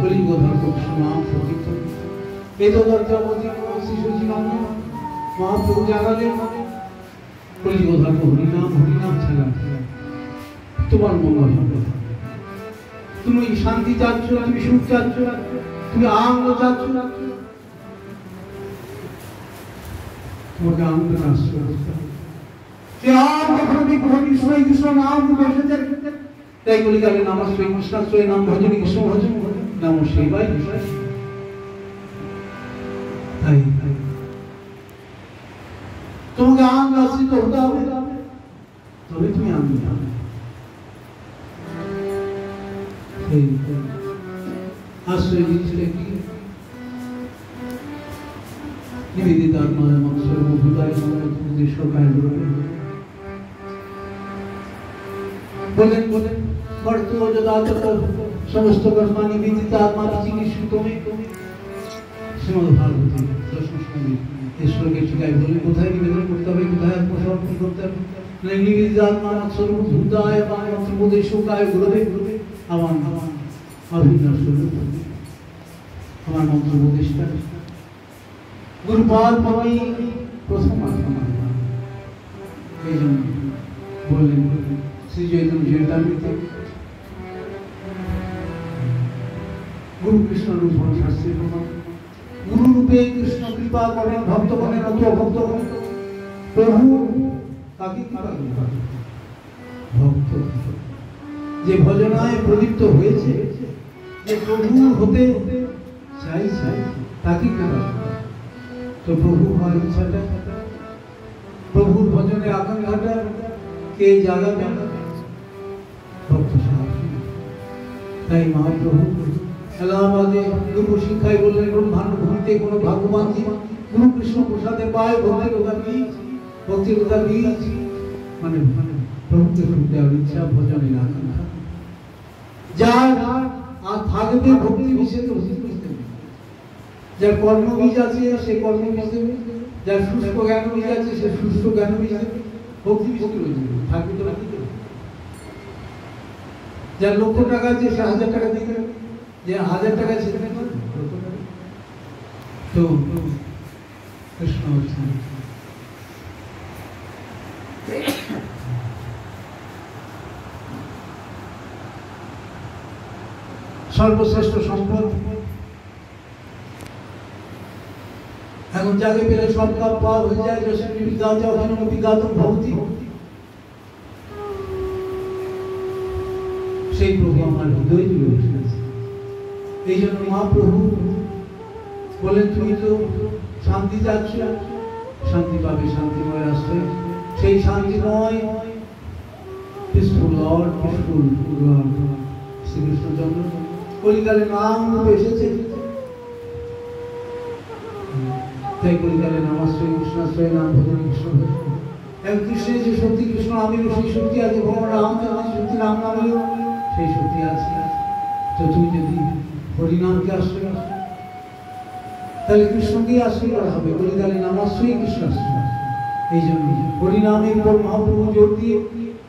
কলিঙ্গ ধর্ম নাম প্রতীক বেদবর্গবতী শিশুজি নাম মহাপ্রভু জানালেন কলিঙ্গ ধর্ম হরিনাম ছাড়া তোমার মঙ্গল হবে। তুমি শান্তি চাচ্ছ, তুমি সুখ চাচ্ছ, তুমি আনন্দ চাচ্ছ, তোমাকে আনন্দ আসছে। কৃষ্ণ নাম এসেছে, তাই কলিকালে নামাশ্রয় কৃষ্ণাশ্রয় নাম ভজনী কৃষ্ণ ভজন নাম সেবাই বিষয়। তাই তোমাকে আনন্দ আশ্রিত হতে হবে, তবে তুমি আনন্দ পাবে। আশ্রয় জিনিসটা কি? নিবেদিতার মায়ের মৎসর মধুদায় সকাল বলেন বর্ত যদাচত সমস্ত কর্মা নিবেদিতা আত্মা চিকিৎসিত শ্রীমদ ভাগবতী দশম স্কন্ধে ঈশ্বরকে ঠিকায় বলে কোথায় নিবেদন করতে হবে, কোথায় আত্মসমর্পণ করতে হবে। নিবেদিতা আত্মা মৎসর মধুদায় মধুদে শোকায় গুরবে আমার অভিন্যাস আমার মন্ত্র উপদেষ্টা গুরুপাদ বাবাই প্রথম আত্মা। এই জন্য বললেন শ্রী চৈতন্য চরিতামৃতে গুরু কৃষ্ণ রূপ শাস্ত্রী প্রমাণ। গুরু রূপে কৃষ্ণ কৃপা করেন ভক্তগণের অত ভক্তগণ। প্রভু কাকে কৃপা করেন? ভক্ত যে ভজনায় প্রদীপ্ত হয়েছে, যে প্রভু হতে চাই তাকে কৃপা করেন। তো প্রভু হওয়ার ইচ্ছাটা, প্রভুর ভজনের আকাঙ্ক্ষাটা কে জাগাবে? ভক্ত সাহায্য। তাই মহাপ্রভু এলাহাবাদে গুরু শিক্ষায় বললেন, ব্রহ্মাণ্ড ভূমিতে কোনো ভাগ্যবান জীব গুরু কৃষ্ণ প্রসাদে পায় ভক্তির কথা বীজ মানে প্রভুকে দেওয়ার ইচ্ছা, ভজনের আকাঙ্ক্ষা। যার আর থাকবে ভক্তি বিষয়ে বুঝতে, যার কর্মবীজ আছে সে কর্মবীজ দেবে, যার শুষ্ক জ্ঞান বীজ আছে সে শুষ্ক জ্ঞান বীজ দেবে, ভক্তি বীজ থাকবে তো রাখি দেবে। যার লক্ষ টাকা আছে সে 1000 টাকা দিয়ে দেবে, যে 1000 টাকা সেখানে তো কৃষ্ণ হচ্ছেন সর্বশ্রেষ্ঠ সম্পদ। এখন যাকে পেলে সব কাপ পাওয়া হয়ে যায়, সেই প্রভু আমার হৃদয় জুড়ে বসে আছে। এই জন্য মহাপ্রভু বলেন, তুমি তো শান্তি চাচ্ছ, শান্তি পাবে শান্তিময় আশ্রয়। সেই শান্তিময় peaceful lord, peaceful lord Shrikrishnachandra কলিকালে নাম রূপে এসেছে। তাই কলিকালে নামাশ্রয় কৃষ্ণাশ্রয় নাম ভজন কৃষ্ণ ভজন। এবং কৃষ্ণের যে শক্তি, কৃষ্ণ আমিরও সেই শক্তি আছে, ভগবান রামচন্দ্রের শক্তি রাম নামেও সেই শক্তি আছে। তো তুমি যদি হরিনামকে আশ্রয় আসো, তাহলে কৃষ্ণকেই আশ্রয় করা হবে। কলিকালে নামাশ্রয় কৃষ্ণাশ্রয়। এই জন্য হরিনামের উপর মহাপ্রভু জোর দিয়ে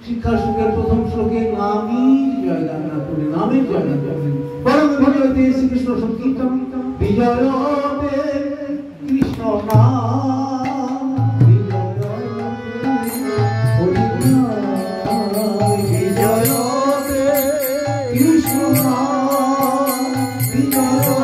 শিক্ষা সুখের প্রথম শ্লোকে নামই জয়গান না করে নামের জয়গান করলেন। পরম বিজয়তে শ্রীকৃষ্ণ সংকীর্তন বিজয়তে কৃষ্ণ নাম, বিজয়তে কৃষ্ণ নাম, বিজয়তে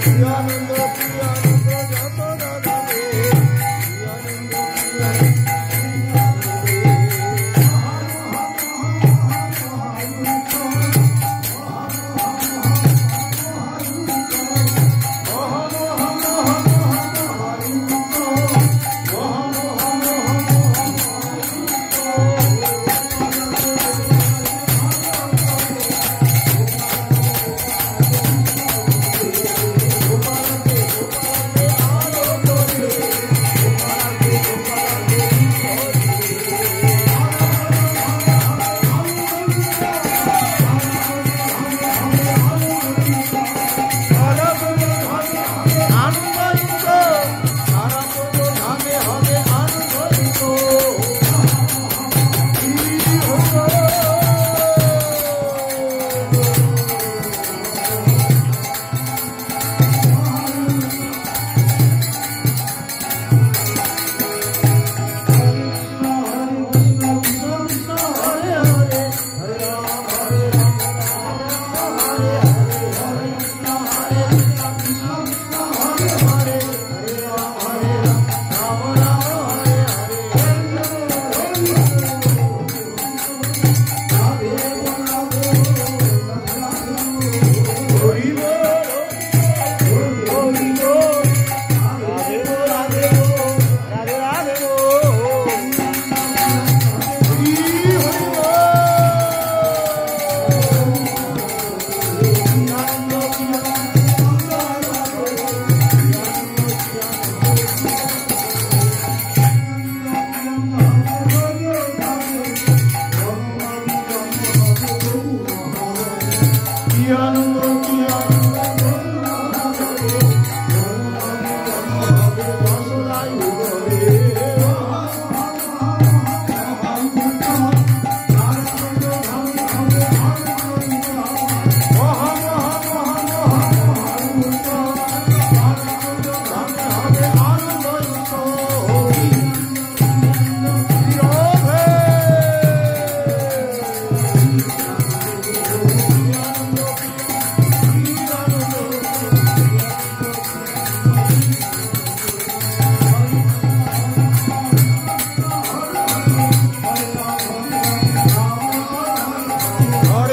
Hare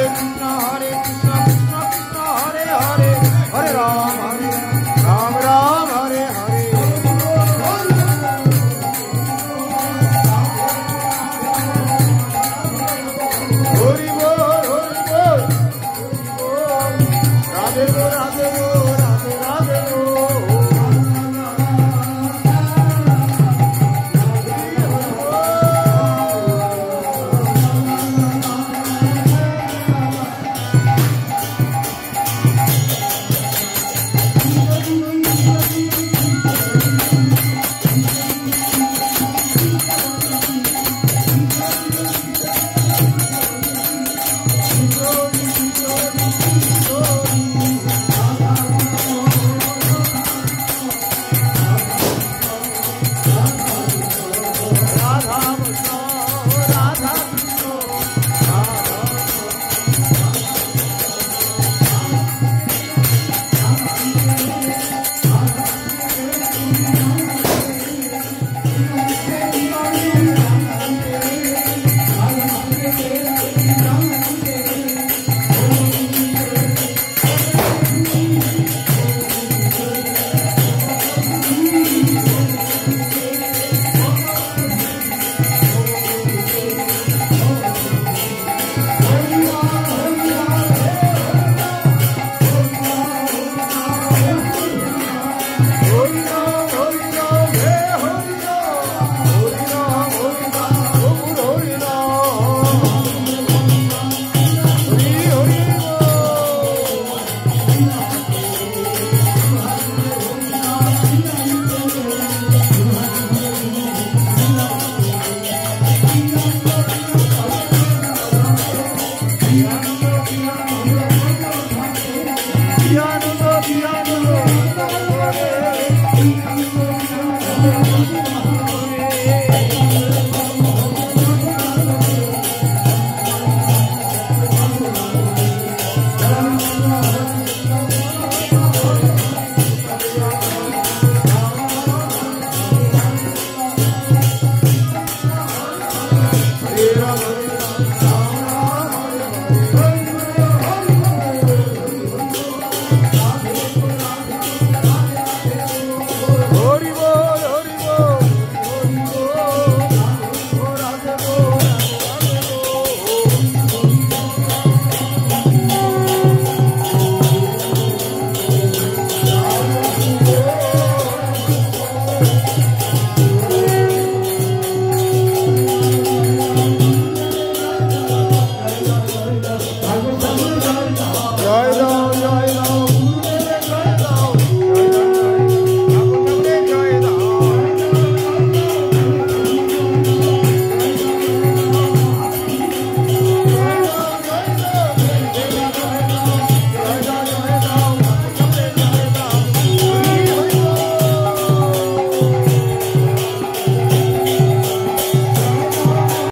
Krishna, Krishna Krishna, Hare Hare, Hare Rama, Hare Rama.